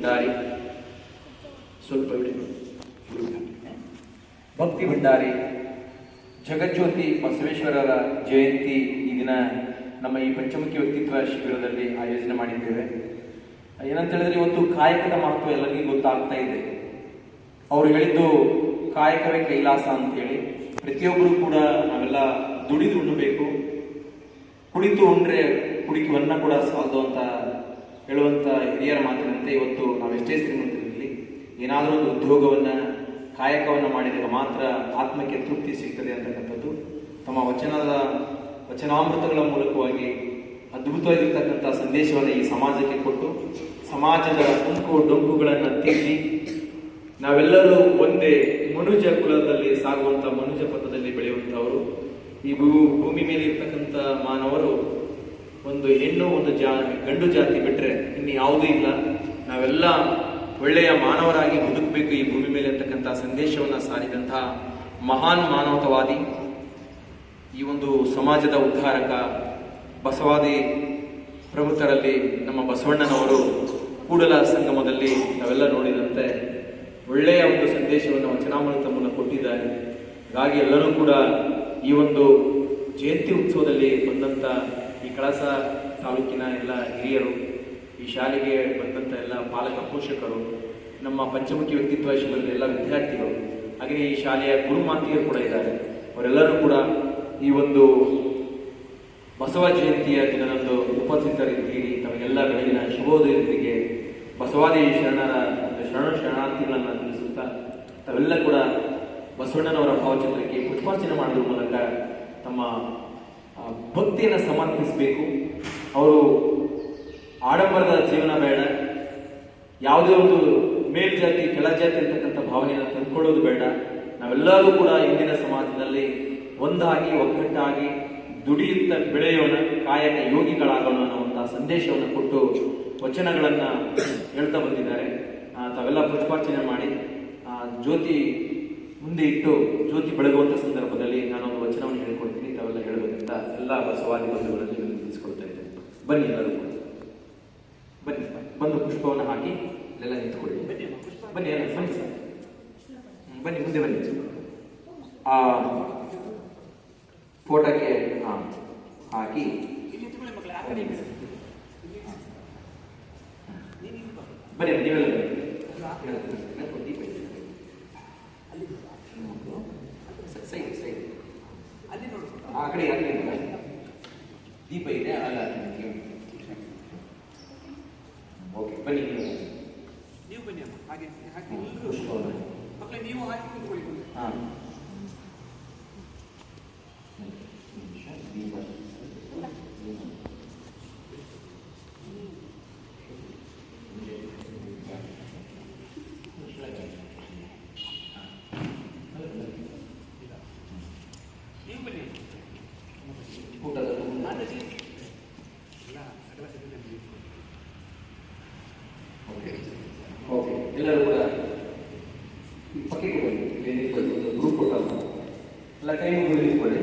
ಭಂಡಾರಿ ಸ್ವಲ್ಪ ಭಕ್ತಿ ಭಂಡಾರಿ ಜಗಜ್ಯೋತಿ ಬಸವೇಶ್ವರರ ಜಯಂತಿ ಈ ದಿನ ನಮ್ಮ ಈ ಪಂಚಮುಖಿ ವ್ಯಕ್ತಿತ್ವ ಶಿಬಿರದಲ್ಲಿ ಆಯೋಜನೆ ಮಾಡಿದ್ದೇವೆ. ಏನಂತ ಹೇಳಿದ್ರೆ ಇವತ್ತು ಕಾಯಕದ ಮಹತ್ವ ಎಲ್ಲರಿಗೂ ಗೊತ್ತಾಗ್ತಾ ಇದೆ. ಅವರು ಹೇಳಿದ್ದು ಕಾಯಕವೇ ಕೈಲಾಸ ಅಂತೇಳಿ. ಪ್ರತಿಯೊಬ್ಬರು ಕೂಡ ನಾವೆಲ್ಲ ದುಡಿದು ಉಣ್ಣಬೇಕು, ಕುಳಿತು ಉಂಡ್ರೆ ಕುಡಿಕುವನ್ನ ಕೂಡ ಸಾಲದು ಅಂತ ಹೇಳುವಂತ ಹಿರಿಯರ ಮಾತಿನಂತೆ ಇವತ್ತು ನಾವೆಷ್ಟೇ ಶ್ರೀಮಂತರಿರಲಿ ಏನಾದರೂ ಒಂದು ಉದ್ಯೋಗವನ್ನ ಕಾಯಕವನ್ನು ಮಾಡಿದಾಗ ಮಾತ್ರ ಆತ್ಮಕ್ಕೆ ತೃಪ್ತಿ ಸಿಗ್ತದೆ ಅಂತಕ್ಕಂಥದ್ದು ತಮ್ಮ ವಚನಾಮೃತಗಳ ಮೂಲಕವಾಗಿ ಅದ್ಭುತವಾಗಿರ್ತಕ್ಕಂಥ ಸಂದೇಶವನ್ನು ಈ ಸಮಾಜಕ್ಕೆ ಕೊಟ್ಟು ಸಮಾಜದ ಅಂಕು ಡೊಂಕುಗಳನ್ನು ತಿದ್ದಿ ನಾವೆಲ್ಲರೂ ಒಂದೇ ಮನುಜ ಕುಲದಲ್ಲಿ ಸಾಗುವಂತ ಮನುಜ ಪಥದಲ್ಲಿ ಬೆಳೆಯುವಂತವರು. ಈ ಭೂಮಿ ಮೇಲೆ ಇರ್ತಕ್ಕಂಥ ಮಾನವರು ಒಂದು ಹೆಣ್ಣು ಒಂದು ಗಂಡು ಜಾತಿ ಬಿಟ್ರೆ ಇನ್ನು ಯಾವುದೂ ಇಲ್ಲ. ನಾವೆಲ್ಲ ಒಳ್ಳೆಯ ಮಾನವರಾಗಿ ಬದುಕಬೇಕು ಈ ಭೂಮಿ ಮೇಲೆ ಅಂತಕ್ಕಂಥ ಸಂದೇಶವನ್ನು ಸಾರಿದಂತಹ ಮಹಾನ್ ಮಾನವತಾವಾದಿ, ಈ ಒಂದು ಸಮಾಜದ ಉದ್ಧಾರಕ ಬಸವಾದಿ ಪ್ರಮುಖರಲ್ಲಿ ನಮ್ಮ ಬಸವಣ್ಣನವರು ಕೂಡಲ ಸಂಗಮದಲ್ಲಿ ನಾವೆಲ್ಲ ನೋಡಿದಂತೆ ಒಳ್ಳೆಯ ಒಂದು ಸಂದೇಶವನ್ನು ವಚನಾಮೃತ ಮೂಲಕ ಕೊಟ್ಟಿದ್ದಾರೆ. ಹಾಗಾಗಿ ಎಲ್ಲರೂ ಕೂಡ ಈ ಒಂದು ಜಯಂತಿ ಉತ್ಸವದಲ್ಲಿ ಬಂದಂತ ಈ ಕಳಸ ತಾಲೂಕಿನ ಎಲ್ಲ ಹಿರಿಯರು, ಈ ಶಾಲೆಗೆ ಬಂದಂತ ಎಲ್ಲ ಪಾಲಕ ಪೋಷಕರು, ನಮ್ಮ ಪಂಚಮುಖಿ ವ್ಯಕ್ತಿತ್ವ ಶಿಬಿರದ ಎಲ್ಲ ವಿದ್ಯಾರ್ಥಿಗಳು, ಹಾಗೆ ಈ ಶಾಲೆಯ ಗುರುಮಾತಿಯರು ಕೂಡ ಇದ್ದಾರೆ. ಅವರೆಲ್ಲರೂ ಕೂಡ ಈ ಒಂದು ಬಸವ ಜಯಂತಿಯ ದಿನದಂದು ಉಪಸ್ಥಿತರಿದ್ದೀರಿ. ತಮಗೆಲ್ಲ ಬೆಳಗಿನ ಶುಭೋದಯದೊಂದಿಗೆ ಬಸವಾದಿ ಶರಣಾರ್ಥಿಗಳನ್ನು ತಿಳಿಸುತ್ತಾ ತಾವೆಲ್ಲ ಕೂಡ ಬಸವಣ್ಣನವರ ಭಾವಚಿತ್ರಕ್ಕೆ ಪುಷ್ಪಾರ್ಚನೆ ಮಾಡುವ ಮೂಲಕ ತಮ್ಮ ಭಕ್ತಿಯನ್ನು ಸಮರ್ಪಿಸಬೇಕು. ಅವರು ಆಡಂಬರದ ಜೀವನ ಬೇಡ, ಯಾವುದೇ ಒಂದು ಮೇಲ್ಜಾತಿ ಕೆಳಜಾತಿ ಅಂತಕ್ಕಂಥ ಭಾವನೆಯನ್ನು ತಂದುಕೊಳ್ಳೋದು ಬೇಡ. ನಾವೆಲ್ಲರೂ ಕೂಡ ಇಂದಿನ ಸಮಾಜದಲ್ಲಿ ಒಂದಾಗಿ ಒಗ್ಗಟ್ಟಾಗಿ ದುಡಿಯುತ್ತ ಬೆಳೆಯೋಣ, ಕಾಯಕ ಯೋಗಿಗಳಾಗೋಣ ಅನ್ನುವಂತಹ ಸಂದೇಶವನ್ನು ಕೊಟ್ಟು ವಚನಗಳನ್ನ ಹೇಳ್ತಾ ಬಂದಿದ್ದಾರೆ. ತಾವೆಲ್ಲ ಪುಷ್ಪಾರ್ಚನೆ ಮಾಡಿ ಜ್ಯೋತಿ ಮುಂದೆ ಇಟ್ಟು ಜ್ಯೋತಿ ಬೆಳಗುವಂತ ಸಂದರ್ಭದಲ್ಲಿ ನಾನೊಂದು ವಚನವನ್ನು ಹೇಳಿಕೊಡ್ತೀನಿ, ತಾವೆಲ್ಲ ಹೇಳಬೇಕಂತ ಎಲ್ಲ ಬಸವಾದಿ ಬಂಧುಗಳಲ್ಲಿ ತಿಳಿಸ್ಕೊಡ್ತಾ ಇದ್ದೇನೆ. ಬನ್ನಿ ಎಲ್ಲರೂ ಬನ್ನಿ, ಬಂದು ಪುಷ್ಪವನ್ನು ಹಾಕಿ ಇಲ್ಲೆಲ್ಲ ನಿಂತುಕೊಳ್ಳಿ. ಬನ್ನಿ ಎಲ್ಲ ಬನ್ನಿ ಸರ್, ಬನ್ನಿ ಮುಂದೆ ಬನ್ನಿ. ಆ ಫೋಟೋಕ್ಕೆ ಹಾಕಿ ಬನ್ನಿ ನೀವೆಲ್ಲ ಆ ಕಡೆ ದೀಪ ಇದೆ ಅಲ್ಲ. ಓಕೆ ಬನ್ನಿ ನೀವು ಬನ್ನಿ ಅಮ್ಮ, ಹಾಗೆ ಹಾಕಿ ಮಕ್ಕಳೇ ನೀವು ಹಾಕಿ ಕೂತ್ಕೊಳ್ಳಿ. ಹಾಂ ಓಕೆ ಎಲ್ಲರೂ ಕೂಡ ಪಕ್ಕಕ್ಕೆ ಬನ್ನಿ, ಗ್ರೂಪ್ ಕೊಟ್ಟಲ್ಲ ಎಲ್ಲ ಕೈ ಮುಗಿದು ನಿಂತ್ಕೊಳ್ಳಿ.